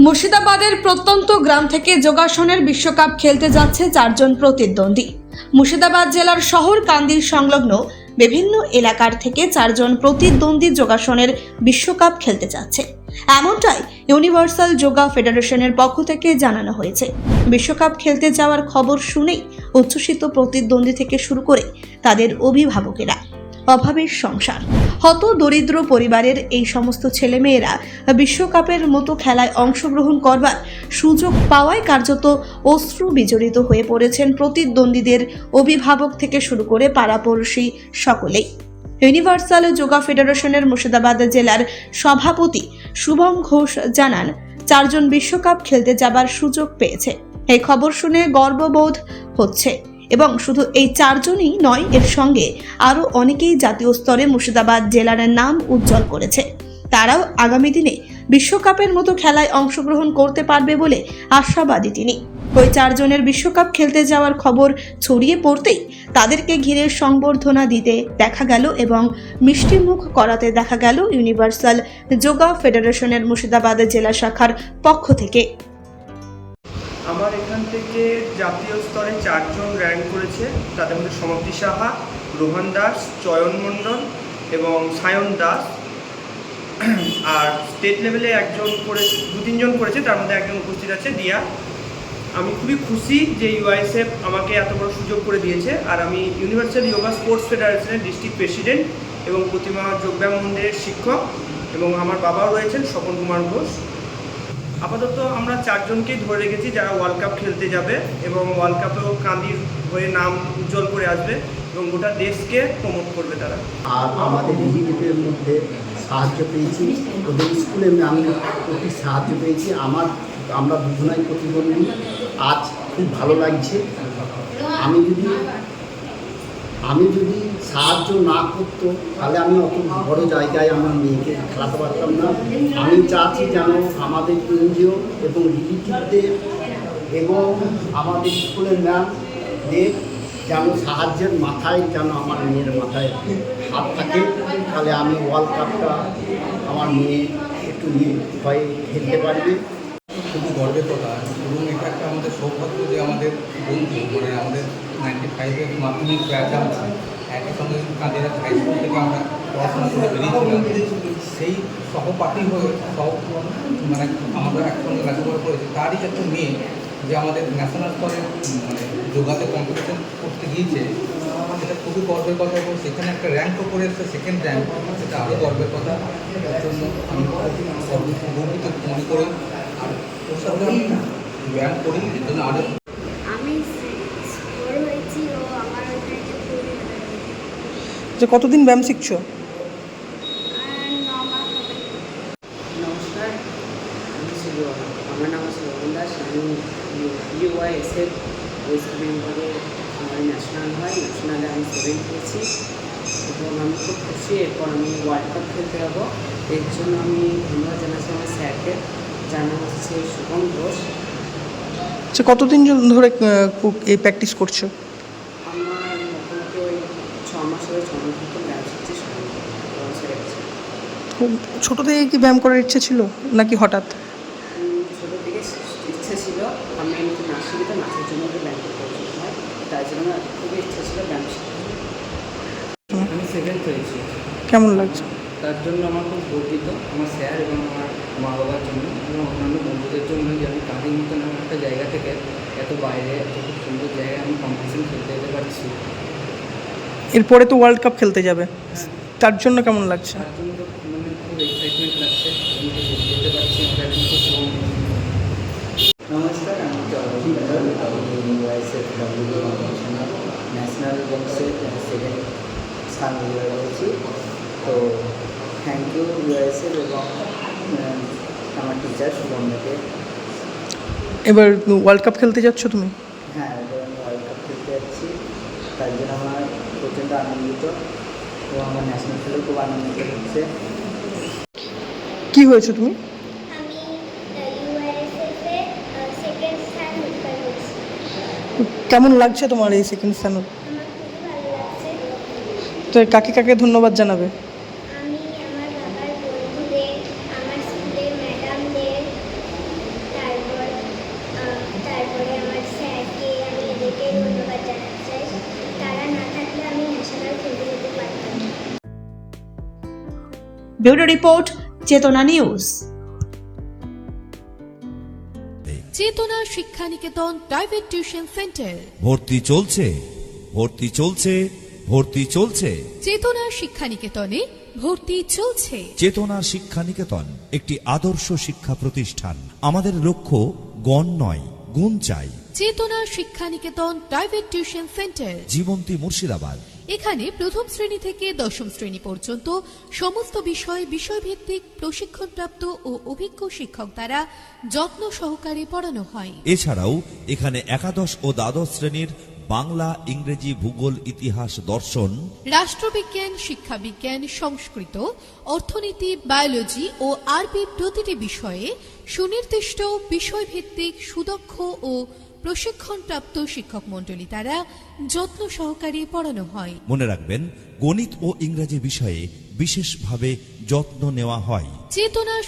মুর্শিদাবাদের প্রত্যন্ত গ্রাম থেকে যোগাসনের বিশ্বকাপ খেলতে যাচ্ছে 4 জন প্রতিদ্বন্দ্বী। মুর্শিদাবাদ জেলার শহর কান্দির সংলগ্ন বিভিন্ন এলাকার থেকে 4 জন প্রতিদ্বন্দ্বী যোগাসনের বিশ্বকাপ খেলতে যাচ্ছে, এমনটাই ইউনিভার্সাল যোগা ফেডারেশনের পক্ষ থেকে জানানো হয়েছে। বিশ্বকাপ খেলতে যাওয়ার খবর শুনেই উচ্ছ্বসিত প্রতিদ্বন্দ্বী থেকে শুরু করে তাদের অভিভাবকেরা। অভাবের সংসার, হত দরিদ্র পরিবারের এই সমস্ত ছেলেমেয়েরা বিশ্বকাপের মতো খেলায় অংশগ্রহণ করবার সুযোগ পাওয়ায় কার্যত অশ্রু বিজড়িত হয়ে পড়েছেন প্রতিদ্বন্দ্বীদের অভিভাবক থেকে শুরু করে পাড়াপড়শি সকলেই। ইউনিভার্সাল যোগা ফেডারেশনের মুর্শিদাবাদ জেলার সভাপতি শুভম ঘোষ জানান, 4 জন বিশ্বকাপ খেলতে যাবার সুযোগ পেয়েছে। এই খবর শুনে গর্ববোধ হচ্ছে এবং শুধু এই 4 জনই নয়, এর সঙ্গে আরও অনেকেই জাতীয় স্তরে মুর্শিদাবাদ জেলার নাম উজ্জ্বল করেছে। তারাও আগামী দিনে বিশ্বকাপের মতো খেলায় অংশগ্রহণ করতে পারবে বলে আশাবাদী তিনি। ওই 4 জনের বিশ্বকাপ খেলতে যাওয়ার খবর ছড়িয়ে পড়তেই তাদেরকে ঘিরে সংবর্ধনা দিতে দেখা গেল এবং মিষ্টিমুখ করাতে দেখা গেল ইউনিভার্সাল যোগা ফেডারেশনের মুর্শিদাবাদ জেলা শাখার পক্ষ থেকে। আমার এখান থেকে জাতীয় স্তরে 4 জন র্যাঙ্ক করেছে। তাদের মধ্যে সমাপ্তি সাহা, রোহন দাস, চয়ন মণ্ডল এবং সায়ন দাস। আর স্টেট লেভেলে 2-3 জন করেছে, তার মধ্যে একজন উপস্থিত আছে দিয়া। আমি খুবই খুশি যে ইউআইএসএফ আমাকে এত বড় সুযোগ করে দিয়েছে। আর আমি ইউনিভার্সাল যোগা স্পোর্টস ফেডারেশনের ডিস্ট্রিক্ট প্রেসিডেন্ট এবং প্রতিমা যোগব্যায়াম মন্দিরের শিক্ষক, এবং আমার বাবাও রয়েছেন স্বপন কুমার ঘোষ। আপাতত আমরা 4 জনকেই ধরে রেখেছি যারা ওয়ার্ল্ড কাপ খেলতে যাবে এবং ওয়ার্ল্ড কাপেও কান্দির হয়ে নাম উজ্জ্বল করে আসবে এবং গোটা দেশকে প্রমোট করবে তারা। আর আমাদের রিলেটিভের মধ্যে সাহায্য পেয়েছি, ওদের স্কুলে আমি প্রতি সাহায্য পেয়েছি। আমরা দুজনাই প্রতিবন্ধী। আজ খুব ভালো লাগছে। আমি যদি সাহায্য না করতো তাহলে আমি অত বড় জায়গায় আমার মেয়েকে খেলাতে পারতাম না। আমি চাচ্ছি যেন আমাদের এনজিও এবং রিলেটিভদের এবং আমাদের স্কুলের ম্যামদের যেন সাহায্যের মাথায় যেন আমার মেয়ের মাথায় হাত থাকে, তাহলে আমি ওয়ার্ল্ড কাপটা আমার মেয়ে একটু নির্ভয়ে খেলতে পারবে। খুবই গর্বের কথা এবং এটা একটা আমাদের সৌভাগ্য যে আমাদের বন্ধু আমাদের 95-এর মাধ্যমিক ব্যাচ আমরা একই সঙ্গে কাঁদিরা হাই স্কুল থেকে আমরা পড়াশোনা করে বেরিয়েছিলাম। সেই সহপাঠী হয়ে আমরা একসঙ্গে লেখাপড়া করেছি। তারই একটা মেয়ে যে আমাদের ন্যাশনাল স্তরে যোগাতে কম্পিটিশন করতে গিয়েছে, সেটা খুবই গর্বের কথা এবং সেখানে একটা র্যাঙ্কও করে এসেছে, সেকেন্ড র্যাঙ্ক। সেটা আরও গর্বের কথা। তার জন্য আমি গর্বিত মনে করি। আর ওর সাথে আমি ব্যায়াম করি, এর জন্য আরও যে কতদিন ব্যায়াম শিখছো? নমস্কার, আমার নাম আছে রোহন দাস। আমি ইউআইএসএফ ওয়েস্ট বেঙ্গলে আমার ন্যাশনাল হয়, ন্যাশনালে আমি 7th পেয়েছি এবং আমি খুব খুশি। এরপর আমি ওয়ার্ল্ড কাপ খেলতে যাবো, এর জন্য আমি ধন্যবাদ জানাচ্ছি আমার স্যারকে, যার নাম হচ্ছে শুভম ঘোষ। আচ্ছা, কতদিন ধরে এই প্র্যাকটিস করছো? আমার মোটামুটি ওই 6 মাস ধরে ব্যায়াম শিখছি। ছোটো থেকে কি ব্যায়াম করার ইচ্ছে ছিল নাকি হঠাৎ? ছোটো থেকে ইচ্ছে ছিল। আমি এমনিতে নাচ শিখি, তো নাচের জন্য ব্যায়াম করতে হয়, তাই জন্য আমার খুবই ইচ্ছে ছিল ব্যায়াম শিখতে। আমি 7th হয়েছি। কেমন লাগছে? তার জন্য আমার খুব গর্বিত, আমার স্যার এবং আমার মা বাবার জন্য এবং অন্যান্য বন্ধুদের জন্য, যে আমি কাঁদির মতন একটা জায়গা থেকে এত বাইরে এত খুব সুন্দর জায়গায় আমি কম্পিটিশন খেলতে যেতে পারছি। এরপরে তো ওয়ার্ল্ড কাপ খেলতে যাবে, তার জন্য কেমন লাগছে? তার জন্য তো খুব এক্সাইটমেন্ট লাগছে, আমি যেতে পারছি। আমার এখন খুব নমস্কার, আমি ইউআইএসএফ ন্যাশনাল গেমসের 2nd স্থান অধিকার করেছি। তো থ্যাংক ইউ ইউআইএসএফ এবং আমার টিচার শুভমকে। এবার ওয়ার্ল্ড কাপ খেলতে যাচ্ছ তুমি? হ্যাঁ, এবার আমি ওয়ার্ল্ড কাপ খেলতে যাচ্ছি। তার জন্য আমার প্রচণ্ড আনন্দিত এবং আমার ন্যাশনাল খেলেও খুব আনন্দিত হচ্ছে। কি হয়েছে তুমি? কেমন লাগছে তোমার এই সেকেন্ড স্থান? তো কাকে কাকে ধন্যবাদ জানাবে? আমি আমার বাবার বন্ধুদের, আমার স্কুলের ম্যাডামদের ব্যুরো রিপোর্ট, চেতনা নিউজ। চেতনা শিক্ষানিকেতন প্রাইভেট টিউশন সেন্টার। ভর্তি চলছে, ভর্তি চলছে, ভর্তি চলছে। চেতনা শিক্ষানিকেতনে ভর্তি চলছে। চেতনা শিক্ষানিকেতন একটি আদর্শ শিক্ষা প্রতিষ্ঠান। আমাদের লক্ষ্য গণ নয়, গুণ চাই। Chetana Shikshaniketan private tuition centre, Jibanti, Murshidabad. এখানে প্রথম শ্রেণী থেকে দশম শ্রেণী পর্যন্ত সমস্ত বিষয়ভিত্তিক প্রশিক্ষণপ্রাপ্ত ও অভিজ্ঞ শিক্ষক দ্বারা যত্ন সহকারে পড়ানো হয়। এছাড়াও এখানে একাদশ ও দ্বাদশ শ্রেণীর বাংলা, ইংরেজি, ভূগোল, ইতিহাস, দর্শন, রাষ্ট্রবিজ্ঞান, শিক্ষাবিজ্ঞান, সংস্কৃত, অর্থনীতি, বায়োলজি ও আরবি প্রতিটি বিষয়ে সুনির্দিষ্ট বিষয়ভিত্তিক সুদক্ষ ও প্রশিক্ষণপ্রাপ্ত শিক্ষক মণ্ডলী দ্বারা যত্ন সহকারে পড়ানো হয়। মনে রাখবেন, গণিত ও ইংরেজি বিষয়ে বিশেষভাবে যত্ন নেওয়া হয়। চেতনা